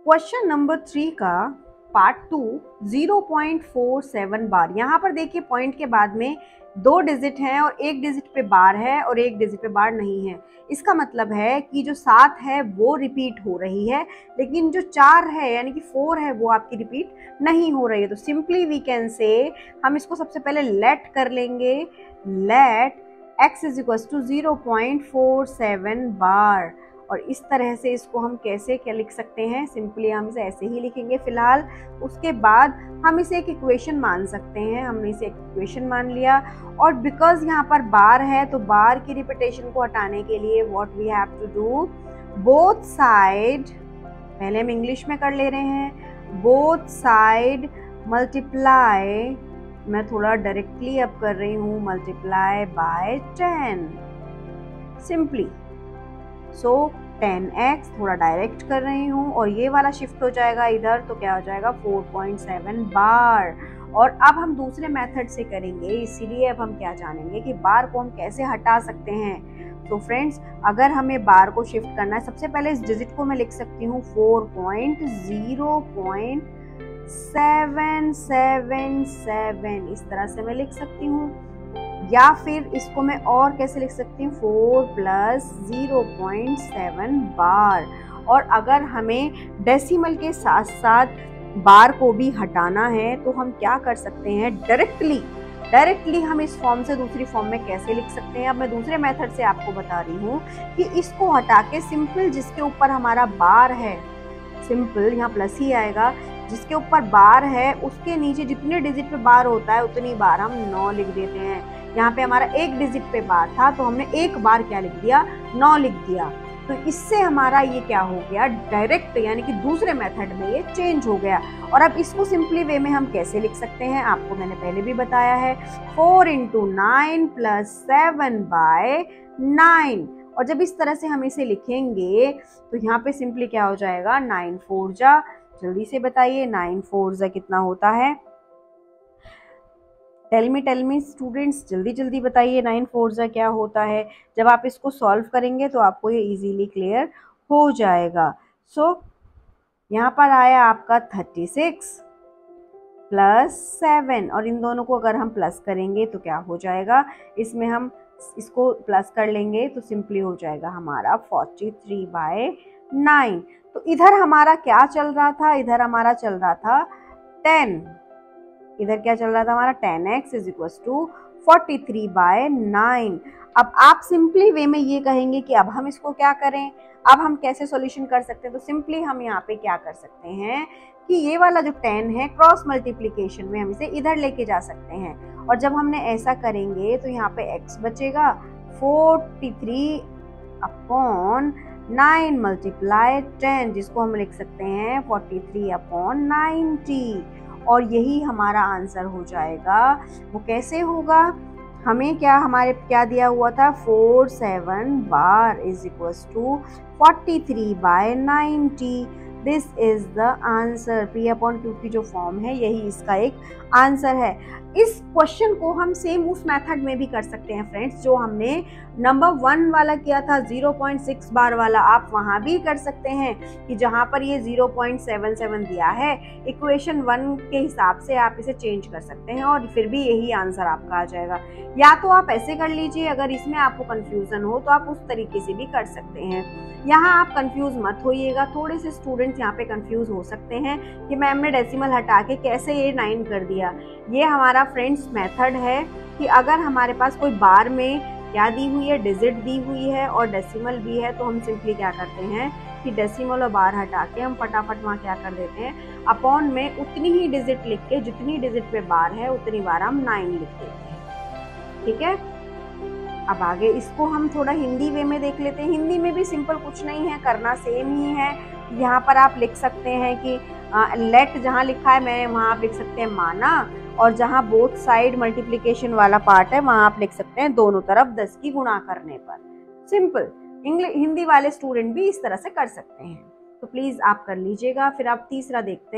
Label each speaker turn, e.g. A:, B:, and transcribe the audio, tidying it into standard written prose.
A: Question number 3 का part 2 0.47 बार। यहाँ पर देखिए पॉइंट के बाद में 2 डिजिट हैं और 1 डिजिट पे बार है और 1 डिजिट पे बार नहीं है। इसका मतलब है कि जो 7 है वो रिपीट हो रही है, लेकिन जो 4 है यानी कि 4 है वो आपकी रिपीट नहीं हो रही है। तो सिंपली वी कैन से, हम इसको सबसे पहले लेट कर लेंगे, let x is equal to 0.47 bar. और इस तरह से इसको हम कैसे क्या लिख सकते हैं, सिंपली हम इसे ऐसे ही लिखेंगे फिलहाल। उसके बाद हम इसे एक इक्वेशन मान सकते हैं, हमने इसे एक इक्वेशन मान लिया। और बिकॉज यहाँ पर बार है तो बार की रिपीटेशन को हटाने के लिए what we have to do, both side, पहले हम इंग्लिश में कर ले रहे हैं, बोथ साइड मल्टीप्लाई, मैं थोड़ा डायरेक्टली अब कर रही हूँ, multiply by 10 simply. So 10x थोड़ा डायरेक्ट कर रही हूँ और ये वाला शिफ्ट हो जाएगा इधर, तो क्या हो जाएगा 4.7 बार। और अब हम दूसरे मेथड से करेंगे, इसीलिए अब हम क्या जानेंगे कि बार को हम कैसे हटा सकते हैं। तो फ्रेंड्स, अगर हमें बार को शिफ्ट करना है, सबसे पहले इस डिजिट को मैं लिख सकती हूँ 4.0.777, इस तरह से मैं लिख सकती हूँ। या फिर इसको मैं और कैसे लिख सकती हूँ, 4 + 0.7 बार। और अगर हमें डेसिमल के साथ साथ बार को भी हटाना है तो हम क्या कर सकते हैं, डायरेक्टली हम इस फॉर्म से दूसरी फॉर्म में कैसे लिख सकते हैं। अब मैं दूसरे मेथड से आपको बता रही हूँ कि इसको हटा के सिंपल जिसके ऊपर हमारा बार है, सिंपल यहाँ प्लस ही आएगा, जिसके ऊपर बार है उसके नीचे जितने डिजिट पे बार होता है उतनी बार हम 9 लिख देते हैं। यहाँ पे हमारा 1 डिजिट पे बार था तो हमने एक बार क्या लिख दिया, 9 लिख दिया। तो इससे हमारा ये क्या हो गया, डायरेक्ट यानी कि दूसरे मेथड में ये चेंज हो गया। और अब इसको सिंपली वे में हम कैसे लिख सकते हैं, आपको मैंने पहले भी बताया है, 4 × 9 + 7/9। और जब इस तरह से हम इसे लिखेंगे तो यहाँ पे सिंपली क्या हो जाएगा, 9 4 जा, जल्दी से बताइए 9 4 जा कितना होता है, टेल मी स्टूडेंट्स, जल्दी बताइए 9 4 जा क्या होता है। जब आप इसको सॉल्व करेंगे तो आपको ये इजीली क्लियर हो जाएगा। सो यहाँ पर आया आपका 36 + 7, और इन दोनों को अगर हम प्लस करेंगे तो क्या हो जाएगा, इसमें हम इसको प्लस कर लेंगे तो सिंपली हो जाएगा हमारा 43/9। तो इधर हमारा क्या चल रहा था, इधर हमारा चल रहा था 10, इधर क्या चल रहा था हमारा 10x इज इक्वल टू 43/9। अब आप सिंपली वे में ये कहेंगे कि अब हम इसको क्या करें, अब हम कैसे सॉल्यूशन कर सकते हैं। तो सिंपली हम यहाँ पे क्या कर सकते हैं कि ये वाला जो 10 है क्रॉस मल्टीप्लिकेशन में हम इसे इधर लेके जा सकते हैं। और जब हमने ऐसा करेंगे तो यहाँ पे x बचेगा 43/9 × 10, जिसको हम लिख सकते हैं 43/90। और यही हमारा आंसर हो जाएगा। वो कैसे होगा, हमें क्या, हमारे क्या दिया हुआ था, 47 bar is equal to 43/90। This is the answer. P/Q की जो फॉर्म है यही इसका एक आंसर है। इस क्वेश्चन को हम सेम उस मेथड में भी कर सकते हैं फ्रेंड्स, जो हमने नंबर 1 वाला किया था 0.6 बार वाला, आप वहां भी कर सकते हैं कि जहां पर ये 0.77 दिया है, इक्वेशन 1 के हिसाब से आप इसे चेंज कर सकते हैं और फिर भी यही आंसर आपका आ जाएगा। या तो आप ऐसे कर लीजिए, अगर इसमें आपको कंफ्यूजन हो तो आप उस तरीके से भी कर सकते हैं। यहाँ आप कंफ्यूज मत होइएगा, थोड़े से स्टूडेंट्स यहाँ पे कंफ्यूज हो सकते हैं कि मैम ने डेसिमल हटा के कैसे ये 9 कर दिया। ये हमारा फ्रेंड्स मेथड है कि अगर हमारे पास कोई बार में क्या दी हुई है, डिजिट दी हुई है और डेसिमल भी है, तो हम सिंपली क्या करते हैं कि डेसिमल और बार हटा के हम फटाफट वहाँ क्या कर देते हैं, अपॉन में उतनी ही डिजिट लिख के, जितनी डिजिट पे बार है उतनी बार हम 9 लिख देते हैं। ठीक है, अब आगे इसको हम थोड़ा हिंदी वे में देख लेते हैं। हिंदी में भी सिंपल कुछ नहीं है, करना सेम ही है। यहाँ पर आप लिख सकते हैं कि लेट जहाँ लिखा है मैं वहाँ आप लिख सकते हैं माना, और जहाँ बोथ साइड मल्टीप्लिकेशन वाला पार्ट है वहाँ आप लिख सकते हैं दोनों तरफ 10 की गुणा करने पर। सिंपल हिंदी वाले स्टूडेंट भी इस तरह से कर सकते हैं, तो प्लीज आप कर लीजिएगा। फिर आप तीसरा देखते हैं।